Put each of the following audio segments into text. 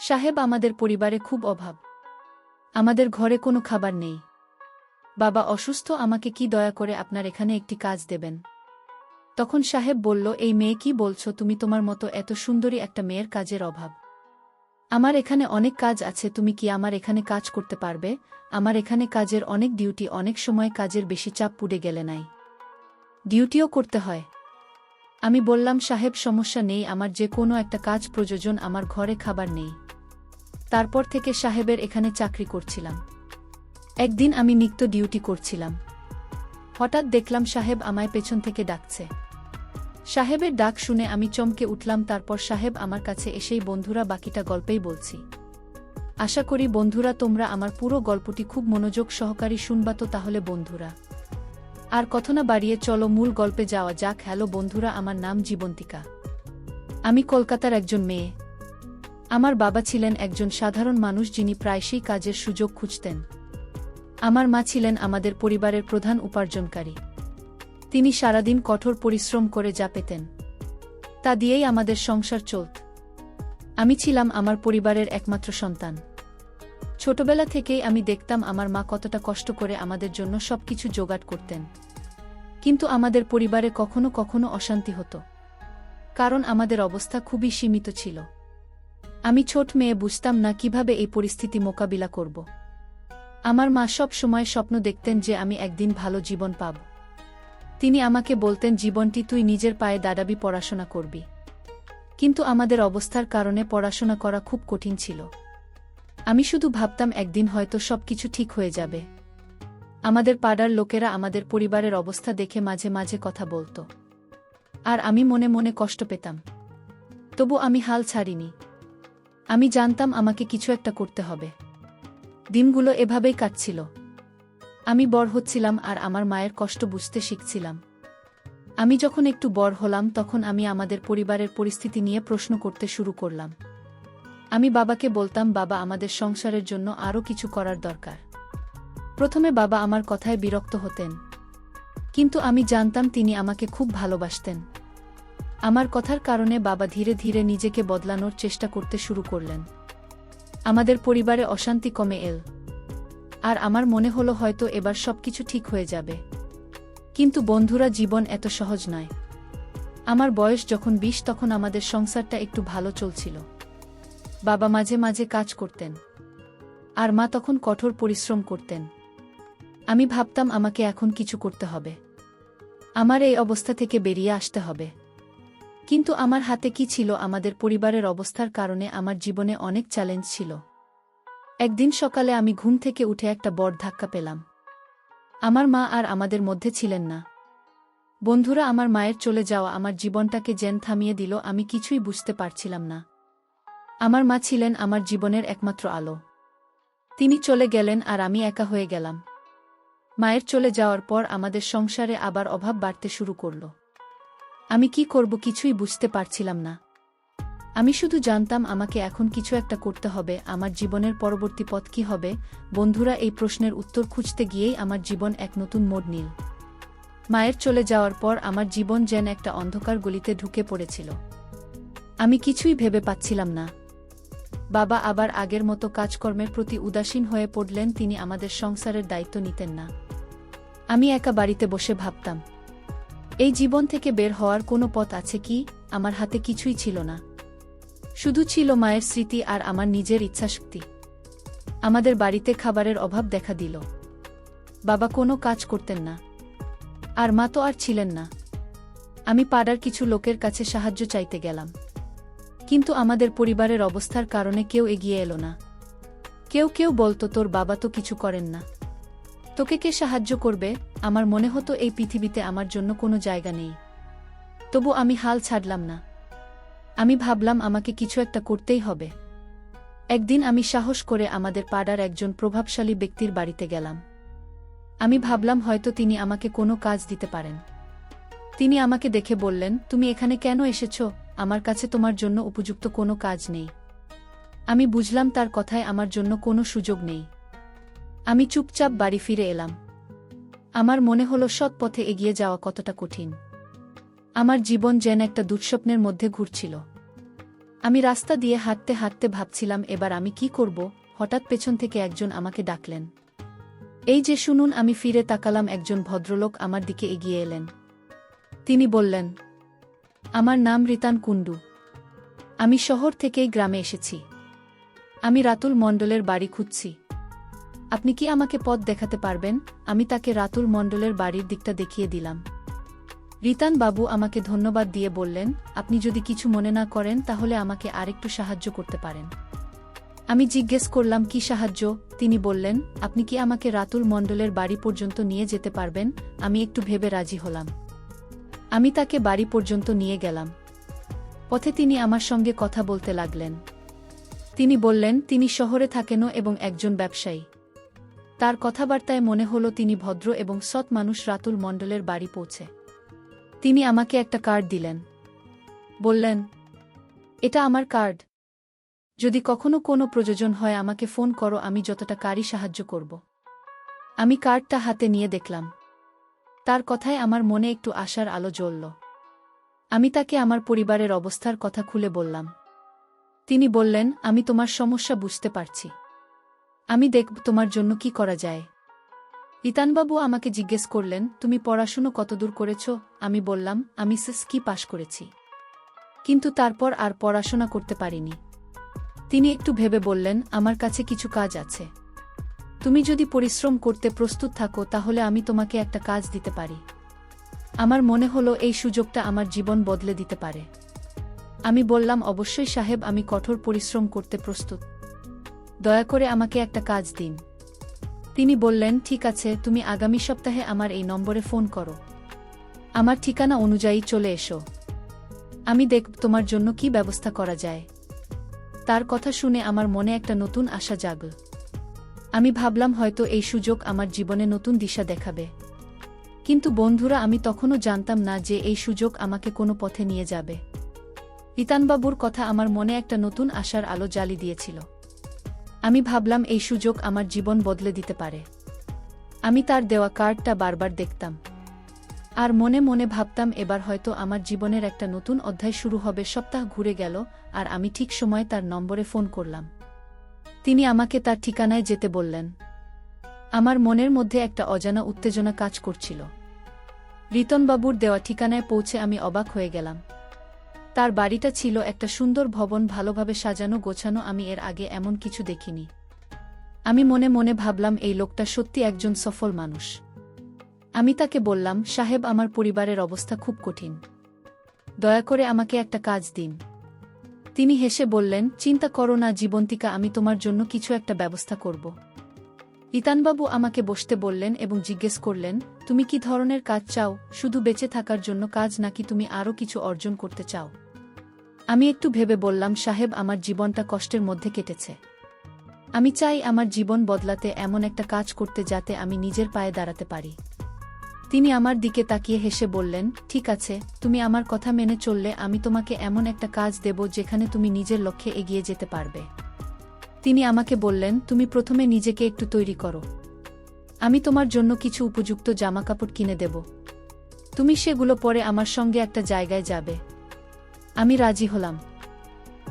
সাহেব, আমাদের পরিবারে খুব অভাব। আমাদের ঘরে কোনো খাবার নেই। বাবা অসুস্থ, আমাকে কি দয়া করে আপনার এখানে একটি কাজ দেবেন? তখন সাহেব বলল, এই মেয়ে, কি বলছো তুমি? তোমার মতো এত সুন্দরী একটা মেয়ের কাজের অভাব? আমার এখানে অনেক কাজ আছে, তুমি কি আমার এখানে কাজ করতে পারবে? আমার এখানে কাজের অনেক ডিউটি, অনেক সময় কাজের বেশি চাপ পুড়ে গেলে নাই ডিউটিও করতে হয়। আমি বললাম, সাহেব সমস্যা নেই, আমার যে কোনো একটা কাজ প্রয়োজন, আমার ঘরে খাবার নেই। তারপর থেকে সাহেবের এখানে চাকরি করছিলাম। একদিন আমি নিত্য ডিউটি করছিলাম। হঠাৎ দেখলাম সাহেব আমায় পেছন থেকে ডাকছে। সাহেবের ডাক শুনে আমি চমকে উঠলাম। তারপর সাহেব আমার কাছে এসেই, বন্ধুরা, বাকিটা গল্পেই বলছি। আশা করি বন্ধুরা তোমরা আমার পুরো গল্পটি খুব মনোযোগ সহকারে শুনবা। তো তাহলে বন্ধুরা, আর কথা না বাড়িয়ে চলো মূল গল্পে যাওয়া যাক। হ্যালো বন্ধুরা, আমার নাম জীবন্তিকা। আমি কলকাতার একজন মেয়ে। আমার বাবা ছিলেন একজন সাধারণ মানুষ, যিনি প্রায়শই কাজের সুযোগ খুঁজতেন। আমার মা ছিলেন আমাদের পরিবারের প্রধান উপার্জনকারী। তিনি সারাদিন কঠোর পরিশ্রম করে যা পেতেন তা দিয়েই আমাদের সংসার চলত। আমি ছিলাম আমার পরিবারের একমাত্র সন্তান। ছোটবেলা থেকেই আমি দেখতাম আমার মা কতটা কষ্ট করে আমাদের জন্য সবকিছু জোগাড় করতেন। কিন্তু আমাদের পরিবারে কখনো কখনো অশান্তি হতো, কারণ আমাদের অবস্থা খুবই সীমিত ছিল। আমি ছোট মেয়ে, বুঝতাম না কিভাবে এই পরিস্থিতি মোকাবিলা করব। আমার মা সব সময় স্বপ্ন দেখতেন যে আমি একদিন ভালো জীবন পাব। তিনি আমাকে বলতেন, জীবনটি তুই নিজের পায়ে দাঁড়াবি, পড়াশোনা করবি। কিন্তু আমাদের অবস্থার কারণে পড়াশোনা করা খুব কঠিন ছিল। আমি শুধু ভাবতাম একদিন হয়তো সবকিছু ঠিক হয়ে যাবে। আমাদের পাড়ার লোকেরা আমাদের পরিবারের অবস্থা দেখে মাঝে মাঝে কথা বলতো, আর আমি মনে মনে কষ্ট পেতাম। তবু আমি হাল ছাড়িনি। আমি জানতাম আমাকে কিছু একটা করতে হবে। দিনগুলো এভাবেই কাটছিল। আমি বড় হচ্ছিলাম আর আমার মায়ের কষ্ট বুঝতে শিখছিলাম। আমি যখন একটু বড় হলাম, তখন আমি আমাদের পরিবারের পরিস্থিতি নিয়ে প্রশ্ন করতে শুরু করলাম। আমি বাবাকে বলতাম, বাবা, আমাদের সংসারের জন্য আরও কিছু করার দরকার। প্রথমে বাবা আমার কথায় বিরক্ত হতেন, কিন্তু আমি জানতাম তিনি আমাকে খুব ভালোবাসতেন। আমার কথার কারণে বাবা ধীরে ধীরে নিজেকে বদলানোর চেষ্টা করতে শুরু করলেন। আমাদের পরিবারে অশান্তি কমে এল, আর আমার মনে হলো হয়তো এবার সবকিছু ঠিক হয়ে যাবে। কিন্তু বন্ধুরা, জীবন এত সহজ নয়। আমার বয়স যখন 20, তখন আমাদের সংসারটা একটু ভালো চলছিল। বাবা মাঝে মাঝে কাজ করতেন, আর মা তখন কঠোর পরিশ্রম করতেন। আমি ভাবতাম আমাকে এখন কিছু করতে হবে, আমার এই অবস্থা থেকে বেরিয়ে আসতে হবে। কিন্তু আমার হাতে কি ছিল? আমাদের পরিবারের অবস্থার কারণে আমার জীবনে অনেক চ্যালেঞ্জ ছিল। একদিন সকালে আমি ঘুম থেকে উঠে একটা বড় ধাক্কা পেলাম। আমার মা আর আমাদের মধ্যে ছিলেন না। বন্ধুরা, আমার মায়ের চলে যাওয়া আমার জীবনটাকে যেন থামিয়ে দিল। আমি কিছুই বুঝতে পারছিলাম না। আমার মা ছিলেন আমার জীবনের একমাত্র আলো। তিনি চলে গেলেন আর আমি একা হয়ে গেলাম। মায়ের চলে যাওয়ার পর আমাদের সংসারে আবার অভাব বাড়তে শুরু করল। আমি কি করব কিছুই বুঝতে পারছিলাম না। আমি শুধু জানতাম আমাকে এখন কিছু একটা করতে হবে। আমার জীবনের পরবর্তী পথ কী হবে? বন্ধুরা, এই প্রশ্নের উত্তর খুঁজতে গিয়েই আমার জীবন এক নতুন মোড় নিল। মায়ের চলে যাওয়ার পর আমার জীবন যেন একটা অন্ধকার গলিতে ঢুকে পড়েছিল। আমি কিছুই ভেবে পাচ্ছিলাম না। বাবা আবার আগের মতো কাজকর্মের প্রতি উদাসীন হয়ে পড়লেন। তিনি আমাদের সংসারের দায়িত্ব নিতেন না। আমি একা বাড়িতে বসে ভাবতাম, এই জীবন থেকে বের হওয়ার কোনো পথ আছে কি? আমার হাতে কিছুই ছিল না। শুধু ছিল মায়ের স্মৃতি আর আমার নিজের ইচ্ছাশক্তি। আমাদের বাড়িতে খাবারের অভাব দেখা দিল। বাবা কোনো কাজ করতেন না, আর মা তো আর ছিলেন না। আমি পাড়ার কিছু লোকের কাছে সাহায্য চাইতে গেলাম, কিন্তু আমাদের পরিবারের অবস্থার কারণে কেউ এগিয়ে এলো না। কেউ কেউ বলতো, তোর বাবা তো কিছু করেন না, তোকে কে সাহায্য করবে? আমার মনে হতো এই পৃথিবীতে আমার জন্য কোনো জায়গা নেই। তবু আমি হাল ছাড়লাম না। আমি ভাবলাম আমাকে কিছু একটা করতেই হবে। একদিন আমি সাহস করে আমাদের পাড়ার একজন প্রভাবশালী ব্যক্তির বাড়িতে গেলাম। আমি ভাবলাম হয়তো তিনি আমাকে কোনো কাজ দিতে পারেন। তিনি আমাকে দেখে বললেন, তুমি এখানে কেন এসেছ? আমার কাছে তোমার জন্য উপযুক্ত কোনো কাজ নেই। আমি বুঝলাম তার কথায় আমার জন্য কোনো সুযোগ নেই। আমি চুপচাপ বাড়ি ফিরে এলাম। আমার মনে হলো সৎ পথে এগিয়ে যাওয়া কতটা কঠিন। আমার জীবন যেন একটা দুঃস্বপ্নের মধ্যে ঘুরছিল। আমি রাস্তা দিয়ে হাঁটতে হাঁটতে ভাবছিলাম এবার আমি কি করব, হঠাৎ পেছন থেকে একজন আমাকে ডাকলেন। এই যে শুনুন। আমি ফিরে তাকালাম, একজন ভদ্রলোক আমার দিকে এগিয়ে এলেন। তিনি বললেন, আমার নাম রিতান কুণ্ডু। আমি শহর থেকেই গ্রামে এসেছি। আমি রাতুল মণ্ডলের বাড়ি খুঁজছি। আপনি কি আমাকে পথ দেখাতে পারবেন? আমি তাকে রাতুল মণ্ডলের বাড়ির দিকটা দেখিয়ে দিলাম। রিতান বাবু আমাকে ধন্যবাদ দিয়ে বললেন, আপনি যদি কিছু মনে না করেন তাহলে আমাকে আরেকটু সাহায্য করতে পারেন। আমি জিজ্ঞেস করলাম, কি সাহায্য? তিনি বললেন, আপনি কি আমাকে রাতুল মণ্ডলের বাড়ি পর্যন্ত নিয়ে যেতে পারবেন? আমি একটু ভেবে রাজি হলাম। আমি তাকে বাড়ি পর্যন্ত নিয়ে গেলাম। পথে তিনি আমার সঙ্গে কথা বলতে লাগলেন। তিনি বললেন তিনি শহরে থাকেনও এবং একজন ব্যবসায়ী। তার কথাবার্তায় মনে হলো তিনি ভদ্র এবং সৎ মানুষ। রাতুল মণ্ডলের বাড়ি পৌঁছে তিনি আমাকে একটা কার্ড দিলেন। বললেন, এটা আমার কার্ড। যদি কখনো কোনো প্রয়োজন হয় আমাকে ফোন করো, আমি যতটা কারি সাহায্য করব। আমি কার্ডটা হাতে নিয়ে দেখলাম। তার কথায় আমার মনে একটু আশার আলো জ্বলল। আমি তাকে আমার পরিবারের অবস্থার কথা খুলে বললাম। তিনি বললেন, আমি তোমার সমস্যা বুঝতে পারছি। আমি দেখব তোমার জন্য কি করা যায়। রিতানবাবু আমাকে জিজ্ঞেস করলেন, তুমি পড়াশুনো কতদূর করেছ? আমি বললাম, আমি এসএসসি পাশ করেছি, কিন্তু তারপর আর পড়াশোনা করতে পারিনি। তিনি একটু ভেবে বললেন, আমার কাছে কিছু কাজ আছে। তুমি যদি পরিশ্রম করতে প্রস্তুত থাকো তাহলে আমি তোমাকে একটা কাজ দিতে পারি। আমার মনে হলো এই সুযোগটা আমার জীবন বদলে দিতে পারে। আমি বললাম, অবশ্যই সাহেব, আমি কঠোর পরিশ্রম করতে প্রস্তুত। দয়া করে আমাকে একটা কাজ দিন। তিনি বললেন, ঠিক আছে, তুমি আগামী সপ্তাহে আমার এই নম্বরে ফোন করো। আমার ঠিকানা অনুযায়ী চলে এসো। আমি দেখব তোমার জন্য কি ব্যবস্থা করা যায়। তার কথা শুনে আমার মনে একটা নতুন আশা জাগল। আমি ভাবলাম হয়তো এই সুযোগ আমার জীবনে নতুন দিশা দেখাবে। কিন্তু বন্ধুরা, আমি তখনও জানতাম না যে এই সুযোগ আমাকে কোনো পথে নিয়ে যাবে। রিতানবাবুর কথা আমার মনে একটা নতুন আশার আলো জ্বালিয়ে দিয়েছিল। আমি ভাবলাম এই সুযোগ আমার জীবন বদলে দিতে পারে। আমি তার দেওয়া কার্ডটা বারবার দেখতাম আর মনে মনে ভাবতাম এবার হয়তো আমার জীবনের একটা নতুন অধ্যায় শুরু হবে। সপ্তাহ ঘুরে গেল আর আমি ঠিক সময়ে তার নম্বরে ফোন করলাম। তিনি আমাকে তার ঠিকানায় যেতে বললেন। আমার মনের মধ্যে একটা অজানা উত্তেজনা কাজ করছিল। রিতনবাবুর দেওয়া ঠিকানায় পৌঁছে আমি অবাক হয়ে গেলাম। তার বাড়িটা ছিল একটা সুন্দর ভবন, ভালোভাবে সাজানো গোছানো। আমি এর আগে এমন কিছু দেখিনি। আমি মনে মনে ভাবলাম এই লোকটা সত্যি একজন সফল মানুষ। আমি তাকে বললাম, সাহেব, আমার পরিবারের অবস্থা খুব কঠিন। দয়া করে আমাকে একটা কাজ দিন। তিনি হেসে বললেন, চিন্তা করো না জীবন্তিকা, আমি তোমার জন্য কিছু একটা ব্যবস্থা করব। রিতানবাবু আমাকে বসতে বললেন এবং জিজ্ঞেস করলেন, তুমি কি ধরনের কাজ চাও? শুধু বেঁচে থাকার জন্য কাজ, নাকি তুমি আরও কিছু অর্জন করতে চাও? আমি একটু ভেবে বললাম, সাহেব, আমার জীবনটা কষ্টের মধ্যে কেটেছে। আমি চাই আমার জীবন বদলাতে, এমন একটা কাজ করতে যাতে আমি নিজের পায়ে দাঁড়াতে পারি। তিনি আমার দিকে তাকিয়ে হেসে বললেন, ঠিক আছে, তুমি আমার কথা মেনে চললে আমি তোমাকে এমন একটা কাজ দেব যেখানে তুমি নিজের লক্ষ্যে এগিয়ে যেতে পারবে। তিনি আমাকে বললেন, তুমি প্রথমে নিজেকে একটু তৈরি করো। আমি তোমার জন্য কিছু উপযুক্ত জামাকাপড় কিনে দেব। তুমি সেগুলো পরে আমার সঙ্গে একটা জায়গায় যাবে। আমি রাজি হলাম।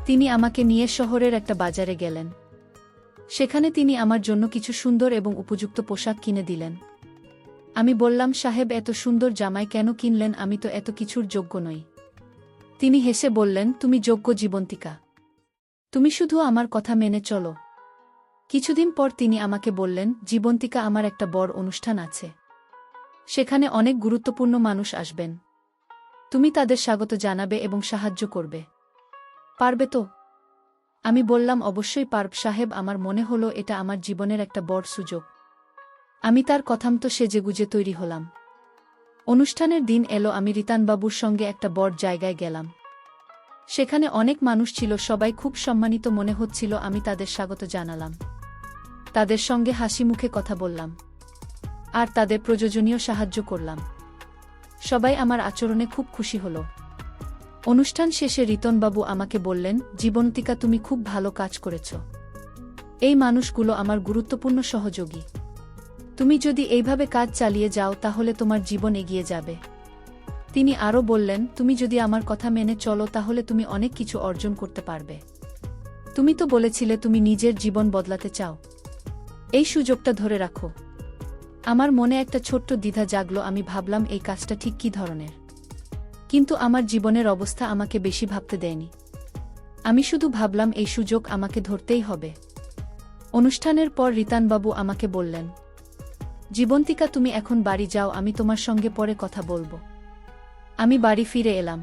তিনি আমাকে নিয়ে শহরের একটা বাজারে গেলেন। সেখানে তিনি আমার জন্য কিছু সুন্দর এবং উপযুক্ত পোশাক কিনে দিলেন। আমি বললাম, সাহেব, এত সুন্দর জামাই কেন কিনলেন? আমি তো এত কিছুর যোগ্য নই। তিনি হেসে বললেন, তুমি যোগ্য জীবন্তিকা। তুমি শুধু আমার কথা মেনে চলো। কিছুদিন পর তিনি আমাকে বললেন, জীবন্তিকা, আমার একটা বড় অনুষ্ঠান আছে। সেখানে অনেক গুরুত্বপূর্ণ মানুষ আসবেন। তুমি তাদের স্বাগত জানাবে এবং সাহায্য করবে। পারবে তো? আমি বললাম, অবশ্যই পারব সাহেব। আমার মনে হলো এটা আমার জীবনের একটা বড় সুযোগ। আমি তার কথামতো সেজেগুজে তৈরি হলাম। অনুষ্ঠানের দিন এলো। আমি রিতানবাবুর সঙ্গে একটা বড় জায়গায় গেলাম। সেখানে অনেক মানুষ ছিল, সবাই খুব সম্মানিত মনে হচ্ছিল। আমি তাদের স্বাগত জানালাম, তাদের সঙ্গে হাসি মুখে কথা বললাম আর তাদের প্রয়োজনীয় সাহায্য করলাম। সবাই আমার আচরণে খুব খুশি হল। অনুষ্ঠান শেষে রিতনবাবু আমাকে বললেন, জীবন্তিকা, তুমি খুব ভালো কাজ করেছ। এই মানুষগুলো আমার গুরুত্বপূর্ণ সহযোগী। তুমি যদি এইভাবে কাজ চালিয়ে যাও তাহলে তোমার জীবন এগিয়ে যাবে। তিনি আরও বললেন, তুমি যদি আমার কথা মেনে চলো তাহলে তুমি অনেক কিছু অর্জন করতে পারবে। তুমি তো বলেছিলে তুমি নিজের জীবন বদলাতে চাও। এই সুযোগটা ধরে রাখো। আমার মনে একটা ছোট্ট দ্বিধা জাগলো, আমি ভাবলাম এই কাজটা ঠিক কী ধরনের। কিন্তু আমার জীবনের অবস্থা আমাকে বেশি ভাবতে দেয়নি। আমি শুধু ভাবলাম এই সুযোগ আমাকে ধরতেই হবে। অনুষ্ঠানের পর রিতানবাবু আমাকে বললেন, জীবন্তিকা তুমি এখন বাড়ি যাও, আমি তোমার সঙ্গে পরে কথা বলবো। আমি বাড়ি ফিরে এলাম।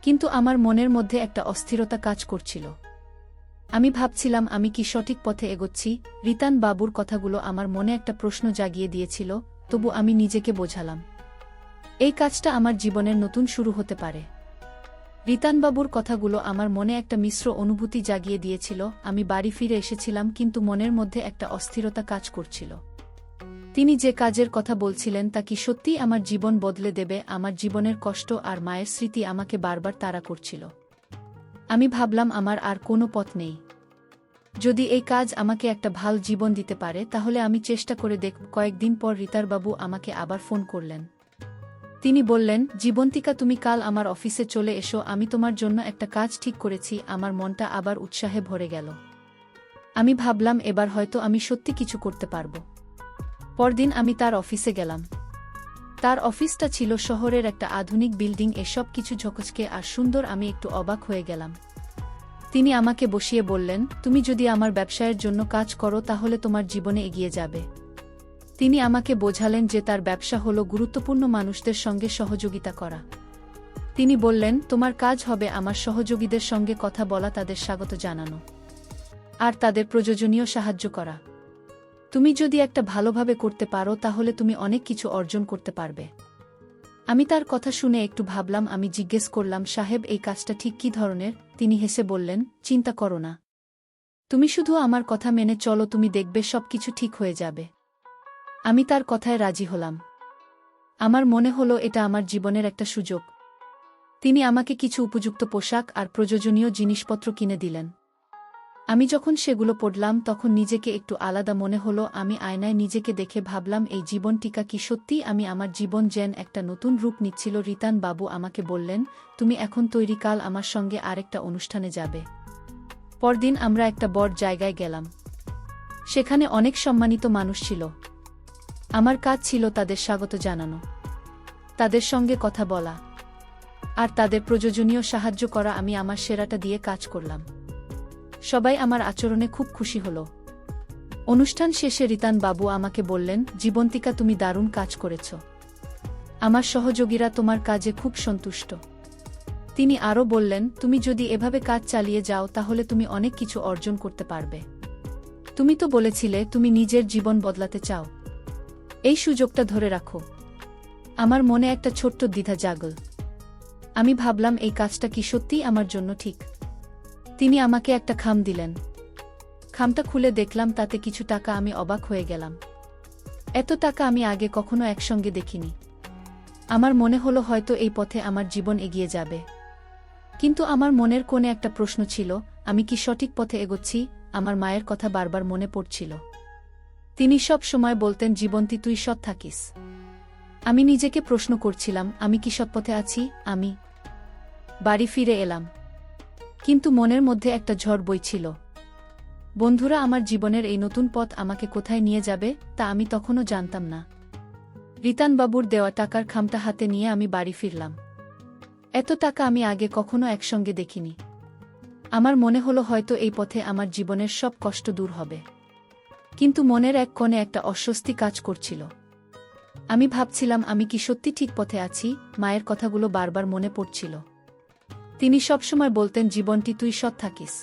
কিন্তু আমার মনের মধ্যে একটা অস্থিরতা কাজ করছিল। আমি ভাবছিলাম আমি কি সঠিক পথে এগোচ্ছি। রিতান বাবুর কথাগুলো আমার মনে একটা প্রশ্ন জাগিয়ে দিয়েছিল, তবু আমি নিজেকে বোঝালাম এই কাজটা আমার জীবনের নতুন শুরু হতে পারে। রিতানবাবুর কথাগুলো আমার মনে একটা মিশ্র অনুভূতি জাগিয়ে দিয়েছিল। আমি বাড়ি ফিরে এসেছিলাম, কিন্তু মনের মধ্যে একটা অস্থিরতা কাজ করছিল। তিনি যে কাজের কথা বলছিলেন তা কি সত্যিই আমার জীবন বদলে দেবে? আমার জীবনের কষ্ট আর মায়ের স্মৃতি আমাকে বারবার তাড়া করছিল। আমি ভাবলাম আমার আর কোনো পথ নেই। যদি এই কাজ আমাকে একটা ভালো জীবন দিতে পারে তাহলে আমি চেষ্টা করে দেখব। কয়েকদিন পর রিতারবাবু আমাকে আবার ফোন করলেন। তিনি বললেন, জীবন্তিকা তুমি কাল আমার অফিসে চলে এসো, আমি তোমার জন্য একটা কাজ ঠিক করেছি। আমার মনটা আবার উৎসাহে ভরে গেল। আমি ভাবলাম এবার হয়তো আমি সত্যি কিছু করতে পারব। পরদিন আমি তার অফিসে গেলাম। তার অফিসটা ছিল শহরের একটা আধুনিক বিল্ডিং, এসব কিছু ঝকঝকে আর সুন্দর। আমি একটু অবাক হয়ে গেলাম। তিনি আমাকে বসিয়ে বললেন, তুমি যদি আমার ব্যবসায়ের জন্য কাজ করো তাহলে তোমার জীবনে এগিয়ে যাবে। তিনি আমাকে বোঝালেন যে তার ব্যবসা হলো গুরুত্বপূর্ণ মানুষদের সঙ্গে সহযোগিতা করা। তিনি বললেন, তোমার কাজ হবে আমার সহযোগীদের সঙ্গে কথা বলা, তাদের স্বাগত জানানো আর তাদের প্রয়োজনীয় সাহায্য করা। তুমি যদি একটা ভালোভাবে করতে পারো তাহলে তুমি অনেক কিছু অর্জন করতে পারবে। আমি তার কথা শুনে একটু ভাবলাম। আমি জিজ্ঞেস করলাম, সাহেব এই কাজটা ঠিক কী ধরনের? তিনি হেসে বললেন, চিন্তা করো না, তুমি শুধু আমার কথা মেনে চলো, তুমি দেখবে সবকিছু ঠিক হয়ে যাবে। আমি তার কথায় রাজি হলাম। আমার মনে হলো এটা আমার জীবনের একটা সুযোগ। তিনি আমাকে কিছু উপযুক্ত পোশাক আর প্রয়োজনীয় জিনিসপত্র কিনে দিলেন। আমি যখন সেগুলো পড়লাম তখন নিজেকে একটু আলাদা মনে হলো। আমি আয়নায় নিজেকে দেখে ভাবলাম এই জীবনটিকা কি সত্যিই আমি? আমার জীবন যেন একটা নতুন রূপ নিচ্ছিল। রিতান বাবু আমাকে বললেন, তুমি এখন তৈরি, কাল আমার সঙ্গে আরেকটা অনুষ্ঠানে যাবে। পরদিন আমরা একটা বড় জায়গায় গেলাম। সেখানে অনেক সম্মানিত মানুষ ছিল। আমার কাজ ছিল তাদের স্বাগত জানানো, তাদের সঙ্গে কথা বলা আর তাদের প্রয়োজনীয় সাহায্য করা। আমি আমার সেরাটা দিয়ে কাজ করলাম। সবাই আমার আচরণে খুব খুশি হল। অনুষ্ঠান শেষে রিতান বাবু আমাকে বললেন, জীবন্তিকা তুমি দারুণ কাজ করেছ। আমার সহযোগীরা তোমার কাজে খুব সন্তুষ্ট। তিনি আরও বললেন, তুমি যদি এভাবে কাজ চালিয়ে যাও তাহলে তুমি অনেক কিছু অর্জন করতে পারবে। তুমি তো বলেছিলে তুমি নিজের জীবন বদলাতে চাও। এই সুযোগটা ধরে রাখো। আমার মনে একটা ছোট্ট দ্বিধা জাগল। আমি ভাবলাম এই কাজটা কি সত্যিই আমার জন্য ঠিক। তিনি আমাকে একটা খাম দিলেন। খামটা খুলে দেখলাম তাতে কিছু টাকা। আমি অবাক হয়ে গেলাম। এত টাকা আমি আগে কখনো একসঙ্গে দেখিনি। আমার মনে হলো হয়তো এই পথে আমার জীবন এগিয়ে যাবে। কিন্তু আমার মনের কোণে একটা প্রশ্ন ছিল, আমি কি সঠিক পথে এগোচ্ছি? আমার মায়ের কথা বারবার মনে পড়ছিল। তিনি সব সময় বলতেন, জীবন্তী তুই সৎ থাকিস। আমি নিজেকে প্রশ্ন করছিলাম, আমি কি সৎ পথে আছি? আমি বাড়ি ফিরে এলাম, কিন্তু মনের মধ্যে একটা ঝড় বইছিল। বন্ধুরা, আমার জীবনের এই নতুন পথ আমাকে কোথায় নিয়ে যাবে তা আমি তখনও জানতাম না। রিতানবাবুর দেওয়া টাকার খামটা হাতে নিয়ে আমি বাড়ি ফিরলাম। এত টাকা আমি আগে কখনো একসঙ্গে দেখিনি। আমার মনে হলো হয়তো এই পথে আমার জীবনের সব কষ্ট দূর হবে। কিন্তু মনের এক কোণে একটা অস্বস্তি কাজ করছিল। আমি ভাবছিলাম আমি কি সত্যি ঠিক পথে আছি? মায়ের কথাগুলো বারবার মনে পড়ছিল। তিনি সবসময় বলতেন, জীবনটি তুই সৎ থাকিস।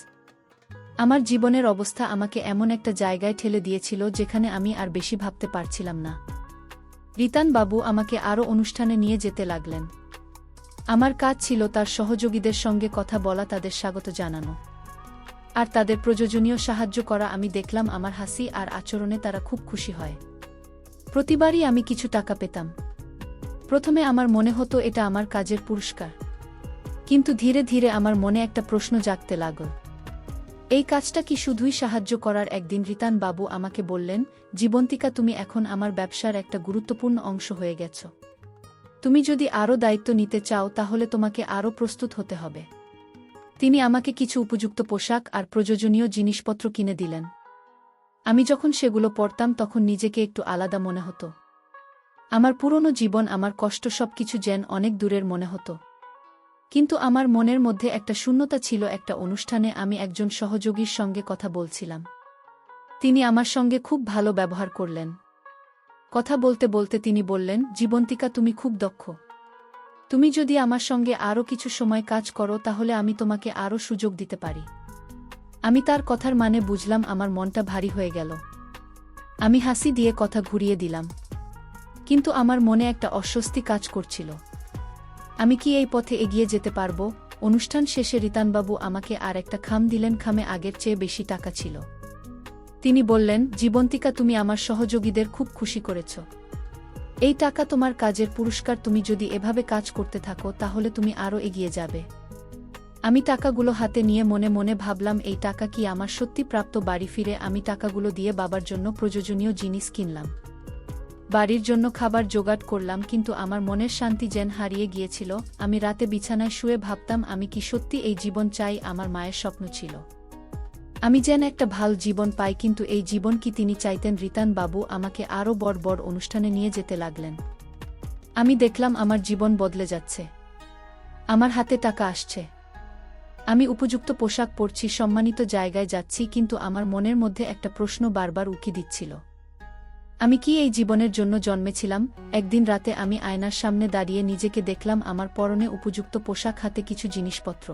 আমার জীবনের অবস্থা আমাকে এমন একটা জায়গায় ঠেলে দিয়েছিল যেখানে আমি আর বেশি ভাবতে পারছিলাম না। রিতান বাবু আমাকে আরও অনুষ্ঠানে নিয়ে যেতে লাগলেন। আমার কাজ ছিল তার সহযোগীদের সঙ্গে কথা বলা, তাদের স্বাগত জানানো আর তাদের প্রয়োজনীয় সাহায্য করা। আমি দেখলাম আমার হাসি আর আচরণে তারা খুব খুশি হয়। প্রতিবারই আমি কিছু টাকা পেতাম। প্রথমে আমার মনে হতো এটা আমার কাজের পুরস্কার, কিন্তু ধীরে ধীরে আমার মনে একটা প্রশ্ন জাগতে লাগল, এই কাজটা কি শুধুই সাহায্য করার? একদিন রিতান বাবু আমাকে বললেন, জীবন্তিকা তুমি এখন আমার ব্যবসার একটা গুরুত্বপূর্ণ অংশ হয়ে গেছ। তুমি যদি আরও দায়িত্ব নিতে চাও তাহলে তোমাকে আরও প্রস্তুত হতে হবে। তিনি আমাকে কিছু উপযুক্ত পোশাক আর প্রয়োজনীয় জিনিসপত্র কিনে দিলেন। আমি যখন সেগুলো পরতাম তখন নিজেকে একটু আলাদা মনে হতো। আমার পুরনো জীবন, আমার কষ্ট সবকিছু যেন অনেক দূরের মনে হতো। কিন্তু আমার মনের মধ্যে একটা শূন্যতা ছিল। একটা অনুষ্ঠানে আমি একজন সহযোগীর সঙ্গে কথা বলছিলাম। তিনি আমার সঙ্গে খুব ভালো ব্যবহার করলেন। কথা বলতে বলতে তিনি বললেন, জীবন্তিকা, তুমি খুব দক্ষ। তুমি যদি আমার সঙ্গে আরও কিছু সময় কাজ করো তাহলে আমি তোমাকে আরও সুযোগ দিতে পারি। আমি তার কথার মানে বুঝলাম। আমার মনটা ভারী হয়ে গেল। আমি হাসি দিয়ে কথা ঘুরিয়ে দিলাম। কিন্তু আমার মনে একটা অস্বস্তি কাজ করছিল। আমি কি এই পথে এগিয়ে যেতে পারব? অনুষ্ঠান শেষে রিতানবাবু আমাকে আর একটা খাম দিলেন। খামে আগের চেয়ে বেশি টাকা ছিল। তিনি বললেন, জীবন্তিকা, তুমি আমার সহযোগীদের খুব খুশি করেছ। এই টাকা তোমার কাজের পুরস্কার। তুমি যদি এভাবে কাজ করতে থাকো তাহলে তুমি আরও এগিয়ে যাবে। আমি টাকাগুলো হাতে নিয়ে মনে মনে ভাবলাম, এই টাকা কি আমার সত্যি প্রাপ্ত? বাড়ি ফিরে আমি টাকাগুলো দিয়ে বাবার জন্য প্রয়োজনীয় জিনিস কিনলাম, বাড়ির জন্য খাবার জোগাড় করলাম। কিন্তু আমার মনের শান্তি যেন হারিয়ে গিয়েছিল। আমি রাতে বিছানায় শুয়ে ভাবতাম, আমি কি সত্যি এই জীবন চাই? আমার মায়ের স্বপ্ন ছিল আমি যেন একটা ভালো জীবন পাই, কিন্তু এই জীবন কি তিনি চাইতেন? রিতানবাবু আমাকে আরও বড় বড় অনুষ্ঠানে নিয়ে যেতে লাগলেন। আমি দেখলাম আমার জীবন বদলে যাচ্ছে। আমার হাতে টাকা আসছে, আমি উপযুক্ত পোশাক পরছি, সম্মানিত জায়গায় যাচ্ছি, কিন্তু আমার মনের মধ্যে একটা প্রশ্ন বারবার উকি দিচ্ছিল। আমি কি এই জীবনের জন্য জন্মেছিলাম? একদিন রাতে আমি আয়নার সামনে দাঁড়িয়ে নিজেকে দেখলাম। আমার পরনে উপযুক্ত পোশাক, হাতে কিছু জিনিসপত্র,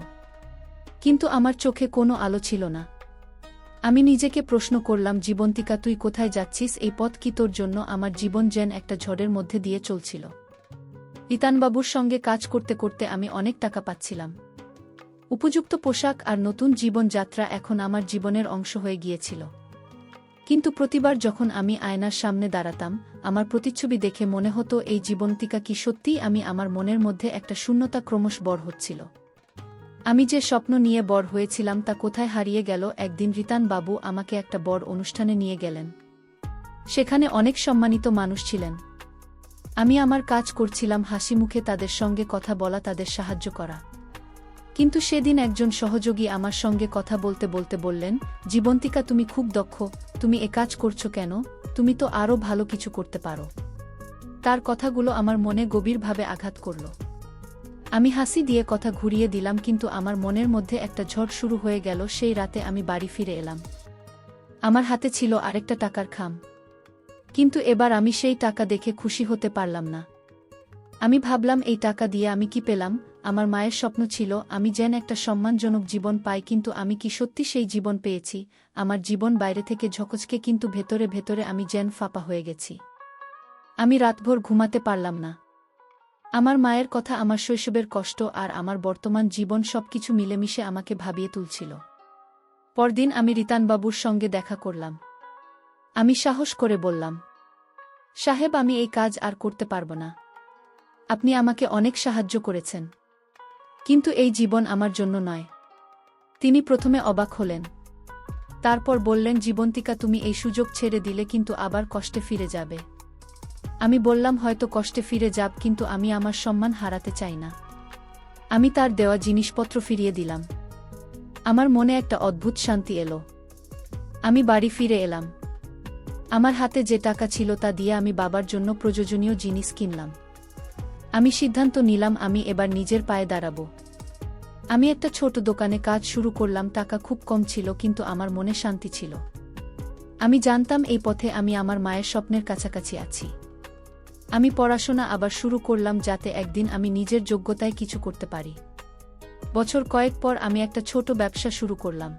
কিন্তু আমার চোখে কোনো আলো ছিল না। আমি নিজেকে প্রশ্ন করলাম, জীবন্তিকা, তুই কোথায় যাচ্ছিস? এই পথ কি তোর জন্য? আমার জীবন যেন একটা ঝড়ের মধ্যে দিয়ে চলছিল। রিতানবাবুর সঙ্গে কাজ করতে করতে আমি অনেক টাকা পাচ্ছিলাম। উপযুক্ত পোশাক আর নতুন জীবনযাত্রা এখন আমার জীবনের অংশ হয়ে গিয়েছিল। কিন্তু প্রতিবার যখন আমি আয়নার সামনে দাঁড়াতাম, আমার প্রতিচ্ছবি দেখে মনে হতো, এই জীবন্তিকা কি সত্যিই আমি? আমার মনের মধ্যে একটা শূন্যতা ক্রমশ বড় হচ্ছিল। আমি যে স্বপ্ন নিয়ে বড় হয়েছিলাম তা কোথায় হারিয়ে গেল? একদিন রিতানবাবু আমাকে একটা বড় অনুষ্ঠানে নিয়ে গেলেন। সেখানে অনেক সম্মানিত মানুষ ছিলেন। আমি আমার কাজ করছিলাম, হাসি মুখে তাদের সঙ্গে কথা বলা, তাদের সাহায্য করা। কিন্তু সেদিন একজন সহযোগী আমার সঙ্গে কথা বলতে বলতে বললেন, জীবন্তিকা, তুমি খুব দক্ষ। তুমি এ কাজ করছো কেন? তুমি তো আরও ভালো কিছু করতে পারো। তার কথাগুলো আমার মনে গভীরভাবে আঘাত করল। আমি হাসি দিয়ে কথা ঘুরিয়ে দিলাম, কিন্তু আমার মনের মধ্যে একটা ঝড় শুরু হয়ে গেল। সেই রাতে আমি বাড়ি ফিরে এলাম। আমার হাতে ছিল আরেকটা টাকার খাম, কিন্তু এবার আমি সেই টাকা দেখে খুশি হতে পারলাম না। আমি ভাবলাম, এই টাকা দিয়ে আমি কি পেলাম? আমার মায়ের স্বপ্ন ছিল আমি যেন একটা সম্মানজনক জীবন পাই, কিন্তু আমি কি সত্যি সেই জীবন পেয়েছি? আমার জীবন বাইরে থেকে ঝকঝকে, কিন্তু ভেতরে ভেতরে আমি যেন ফাঁপা হয়ে গেছি। আমি রাতভর ঘুমাতে পারলাম না। আমার মায়ের কথা, আমার শৈশবের কষ্ট আর আমার বর্তমান জীবন সবকিছু মিলেমিশে আমাকে ভাবিয়ে তুলছিল। পরদিন আমি রিতানবাবুর সঙ্গে দেখা করলাম। আমি সাহস করে বললাম, সাহেব, আমি এই কাজ আর করতে পারব না। আপনি আমাকে অনেক সাহায্য করেছেন, কিন্তু এই জীবন আমার জন্য নয়। তিনি প্রথমে অবাক হলেন, তারপর বললেন, জীবন্তিকা, তুমি এই সুযোগ ছেড়ে দিলে কিন্তু আবার কষ্টে ফিরে যাবে। আমি বললাম, হয়তো কষ্টে ফিরে যাব, কিন্তু আমি আমার সম্মান হারাতে চাই না। আমি তার দেওয়া জিনিসপত্র ফিরিয়ে দিলাম। আমার মনে একটা অদ্ভুত শান্তি এলো। আমি বাড়ি ফিরে এলাম। আমার হাতে যে টাকা ছিল তা দিয়ে আমি বাবার জন্য প্রয়োজনীয় জিনিস কিনলাম। আমি সিদ্ধান্ত নিলাম, আমি এবার নিজের পায়ে দাঁড়াবো। আমি একটা ছোট দোকানে কাজ শুরু করলাম। টাকা খুব কম ছিল, কিন্তু আমার মনে শান্তি ছিল। আমি জানতাম এই পথে আমি আমার মায়ের স্বপ্নের কাছাকাছি আছি। আমি পড়াশোনা আবার শুরু করলাম, যাতে একদিন আমি নিজের যোগ্যতায় কিছু করতে পারি। বছর কয়েক পর আমি একটা ছোট ব্যবসা শুরু করলাম।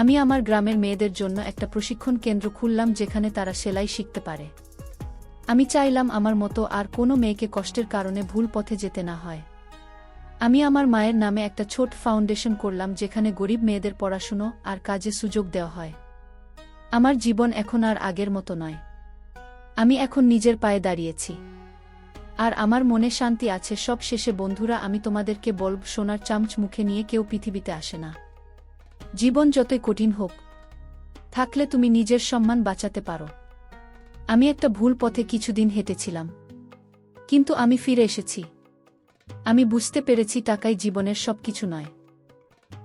আমি আমার গ্রামের মেয়েদের জন্য একটা প্রশিক্ষণ কেন্দ্র খুললাম, যেখানে তারা সেলাই শিখতে পারে। আমি চাইলাম আমার মতো আর কোনো মেয়েকে কষ্টের কারণে ভুল পথে যেতে না হয়। আমি আমার মায়ের নামে একটা ছোট ফাউন্ডেশন করলাম, যেখানে গরিব মেয়েদের পড়াশুনো আর কাজে সুযোগ দেওয়া হয়। আমার জীবন এখন আর আগের মতো নয়। আমি এখন নিজের পায়ে দাঁড়িয়েছি, আর আমার মনে শান্তি আছে। সব শেষে বন্ধুরা, আমি তোমাদেরকে বলব, সোনার চামচ মুখে নিয়ে কেউ পৃথিবীতে আসে না। জীবন যতই কঠিন হোক, থাকলে তুমি নিজের সম্মান বাঁচাতে পারো। আমি একটা ভুল পথে কিছুদিন হেঁটেছিলাম। কিন্তু আমি ফিরে এসেছি। আমি বুঝতে পেরেছি টাকাই জীবনের সবকিছু নয়।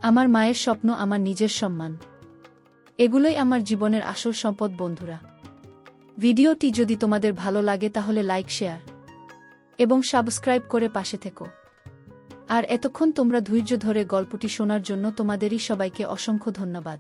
আমার মায়ের স্বপ্ন, আমার নিজের সম্মান, এগুলোই আমার জীবনের আসল সম্পদ। বন্ধুরা, ভিডিওটি যদি তোমাদের ভালো লাগে তাহলে লাইক, শেয়ার এবং সাবস্ক্রাইব করে পাশে থেকো। আর এতক্ষণ তোমরা ধৈর্য ধরে গল্পটি শোনার জন্য তোমাদেরই সবাইকে অসংখ্য ধন্যবাদ।